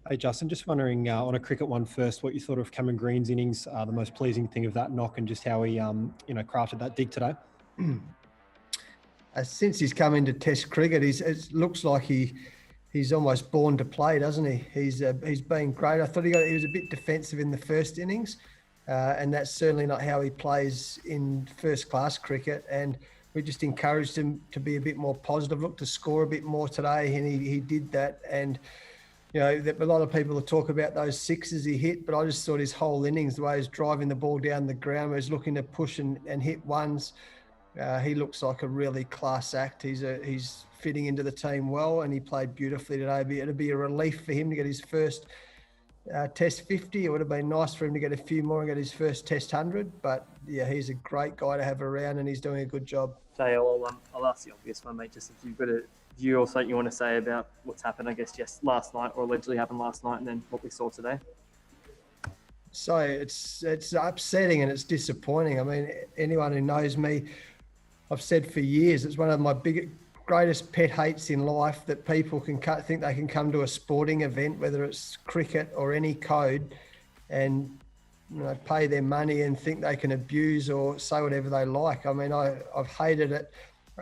Hey, Justin, just wondering on a cricket one first, what you thought of Cameron Green's innings, the most pleasing thing of that knock, and just how he, crafted that dig today. Since he's come into Test cricket, it looks like he's almost born to play, doesn't he? He's been great. I thought he was a bit defensive in the first innings, and that's certainly not how he plays in first class cricket. And we just encouraged him to be a bit more positive, look to score a bit more today, and he did that. And you know, a lot of people will talk about those sixes he hit, but I just thought his whole innings, the way he's driving the ball down the ground, where he's looking to push and hit ones, he looks like a really class act. He's fitting into the team well, and he played beautifully today. It'd be a relief for him to get his first Test 50. It would have been nice for him to get a few more and get his first Test 100. But yeah, he's a great guy to have around, and he's doing a good job. So I'll ask the obvious one, mate. Just if you've got a view or something you want to say about what's happened, I guess, last night, or allegedly happened last night, and then what we saw today. So it's upsetting and it's disappointing. I mean, anyone who knows me, I've said for years, it's one of my greatest pet hates in life that people think they can come to a sporting event, whether it's cricket or any code, and pay their money and think they can abuse or say whatever they like. I mean, I've hated it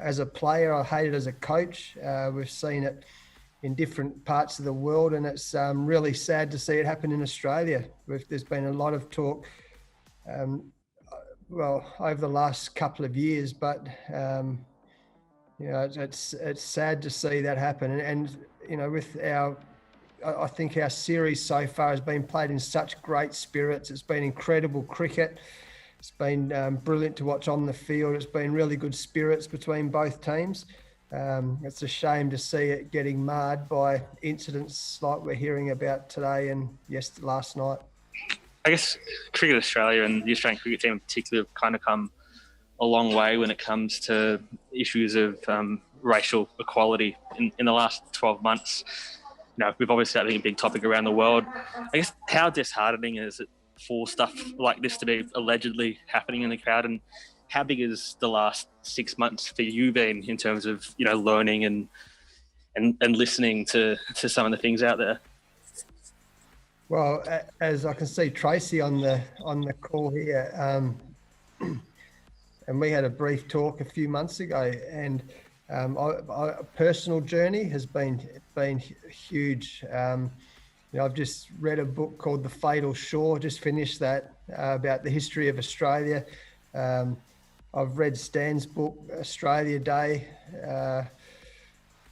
as a player. I hate it as a coach. We've seen it in different parts of the world, and it's really sad to see it happen in Australia. There's been a lot of talk, over the last couple of years, but it's sad to see that happen. And with I think our series so far has been played in such great spirits. It's been incredible cricket. It's been brilliant to watch on the field. It's been really good spirits between both teams. It's a shame to see it getting marred by incidents like we're hearing about today and last night. I guess Cricket Australia and the Australian cricket team in particular have kind of come a long way when it comes to issues of racial equality in the last 12 months. We've obviously had a big topic around the world. I guess how disheartening is it for stuff like this to be allegedly happening in the crowd, and how big is the last 6 months for you been in terms of learning and listening to some of the things out there? Well, as I can see Tracy on the call here, and we had a brief talk a few months ago, and a personal journey has been huge. I've just read a book called The Fatal Shore, just finished that, about the history of Australia. I've read Stan's book, Australia Day. I've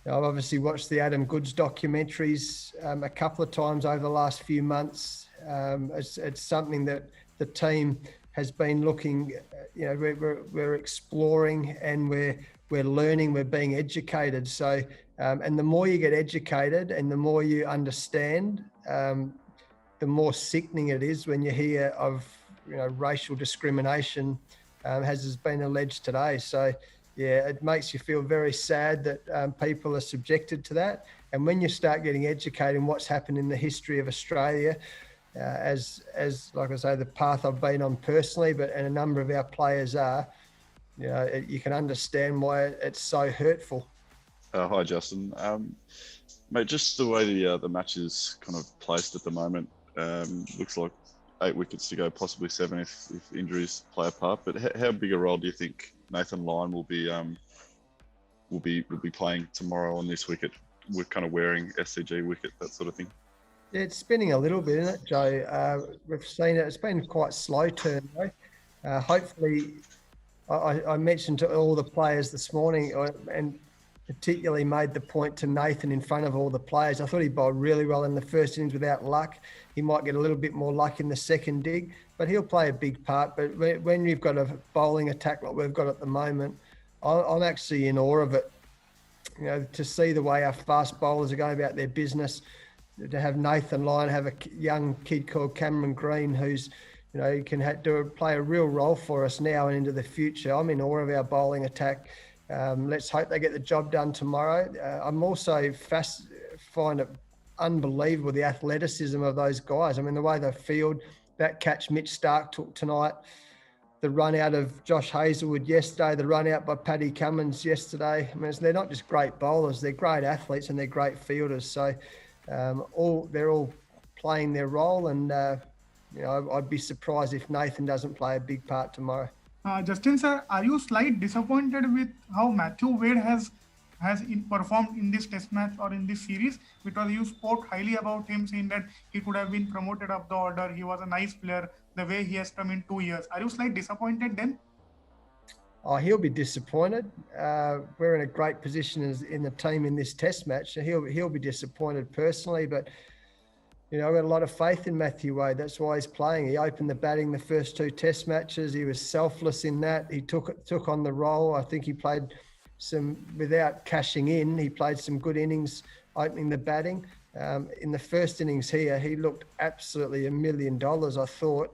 obviously watched the Adam Goodes documentaries a couple of times over the last few months. It's something that the team has been looking, we're exploring, and we're learning, we're being educated. So, and the more you get educated and the more you understand, the more sickening it is when you hear of, racial discrimination, has been alleged today. So, yeah, it makes you feel very sad that people are subjected to that. And when you start getting educated in what's happened in the history of Australia, as like I say, the path I've been on personally, and a number of our players are, you can understand why it's so hurtful. Hi, Justin. Mate, just the way the match is kind of placed at the moment, looks like 8 wickets to go, possibly 7 if injuries play a part. But how big a role do you think Nathan Lyon will be playing tomorrow on this wicket? We're kind of wearing SCG wicket, that sort of thing. Yeah, it's spinning a little bit, isn't it, Joe? We've seen it. It's been quite slow turn, though. Hopefully, I mentioned to all the players this morning, and particularly made the point to Nathan in front of all the players. I thought he bowled really well in the first innings without luck. He might get a little bit more luck in the second dig, but he'll play a big part. But when you've got a bowling attack like we've got at the moment, I'm actually in awe of it. To see the way our fast bowlers are going about their business, to have Nathan Lyon, have a young kid called Cameron Green, who's, he can play a real role for us now and into the future. I'm in awe of our bowling attack. Let's hope they get the job done tomorrow. I'm also find it unbelievable, the athleticism of those guys. I mean, the way they field, that catch Mitch Starc took tonight, the run out of Josh Hazlewood yesterday, the run out by Paddy Cummins yesterday. I mean, they're not just great bowlers, they're great athletes and they're great fielders. So they're all playing their role, and I'd be surprised if Nathan doesn't play a big part tomorrow. Justin sir, are you slightly disappointed with how Matthew Wade has performed in this test match or in this series? Because you spoke highly about him, saying that he could have been promoted up the order. He was a nice player, the way he has come in 2 years. Are you slightly disappointed then? Oh, he'll be disappointed. We're in a great position in the team in this test match. So he'll be disappointed personally, but I've got a lot of faith in Matthew Wade. That's why he's playing. He opened the batting the first 2 test matches. He was selfless in that. He took on the role. I think he played without cashing in. He played some good innings opening the batting. In the first innings here, he looked absolutely $1 million, I thought,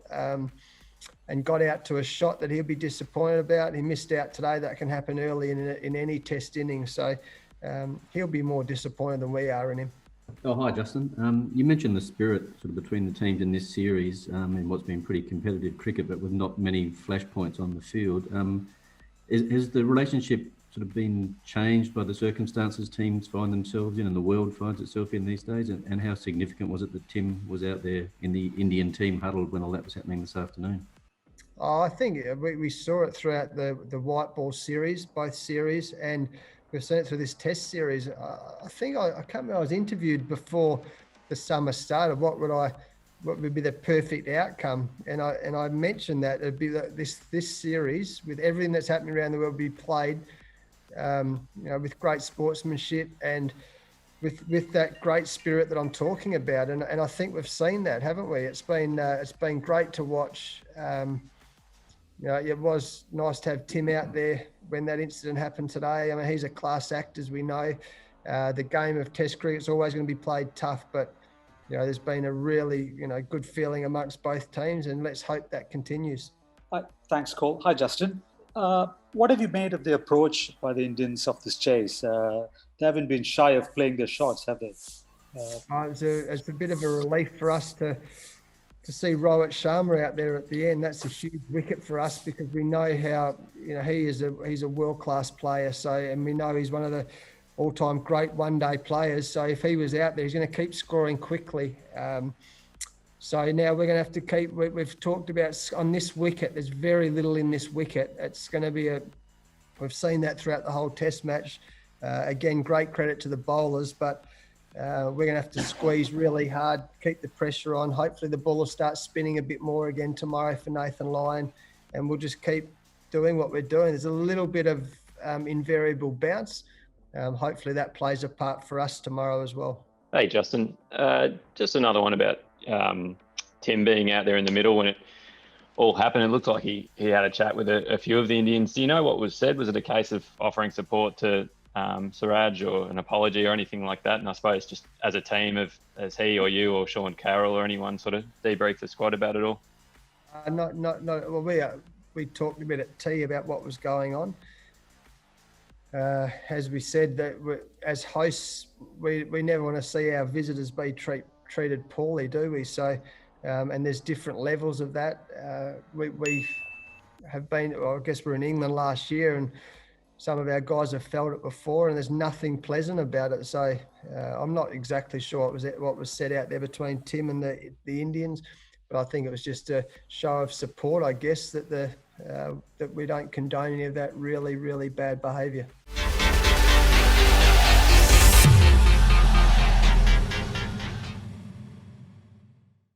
and got out to a shot that he'll be disappointed about. He missed out today. That can happen early in any test inning. So he'll be more disappointed than we are in him. Oh, hi, Justin. You mentioned the spirit sort of between the teams in this series in what's been pretty competitive cricket, but with not many flashpoints on the field. Has the relationship sort of been changed by the circumstances teams find themselves in and the world finds itself in these days? And how significant was it that Tim was out there in the Indian team huddled when all that was happening this afternoon? Oh, I think we saw it throughout the white ball series, both series, and we've seen it through this test series. I think I can't remember, I was interviewed before the summer started. What would be the perfect outcome? And I mentioned that it'd be this series with everything that's happening around the world be played, with great sportsmanship and with that great spirit that I'm talking about. And I think we've seen that, haven't we? It's been great to watch. It was nice to have Tim out there when that incident happened today. I mean, he's a class act, as we know. The game of Test cricket's always going to be played tough, but there's been a really good feeling amongst both teams, and let's hope that continues. Thanks, Cole. Hi, Justin. What have you made of the approach by the Indians of this chase? They haven't been shy of playing their shots, have they? It's a bit of a relief for us to see Rohit Sharma out there at the end. That's a huge wicket for us, because we know how he's a world-class player. So, and we know he's one of the all-time great one-day players. So if he was out there, he's going to keep scoring quickly. So now we're going to have to keep. We've talked about on this wicket. There's very little in this wicket. It's going to be we've seen that throughout the whole Test match. Again, great credit to the bowlers, but we're going to have to squeeze really hard, keep the pressure on. Hopefully the ball will start spinning a bit more again tomorrow for Nathan Lyon, and we'll just keep doing what we're doing. There's a little bit of invariable bounce. Hopefully that plays a part for us tomorrow as well. Hey, Justin. Just another one about Tim being out there in the middle when it all happened. It looked like he had a chat with a few of the Indians. Do you know what was said? Was it a case of offering support to Siraj or an apology or anything like that? And I suppose just as a team, as he or you or Sean Carroll or anyone sort of debrief the squad about it all? No. Well, we talked a bit at tea about what was going on. As we said, that as hosts, we never want to see our visitors be treated poorly, do we? So, and there's different levels of that. We have been, well, I guess we're in England last year, and some of our guys have felt it before, and there's nothing pleasant about it. So I'm not exactly sure what was said out there between Tim and the Indians, but I think it was just a show of support, I guess, that we don't condone any of that really, really bad behaviour.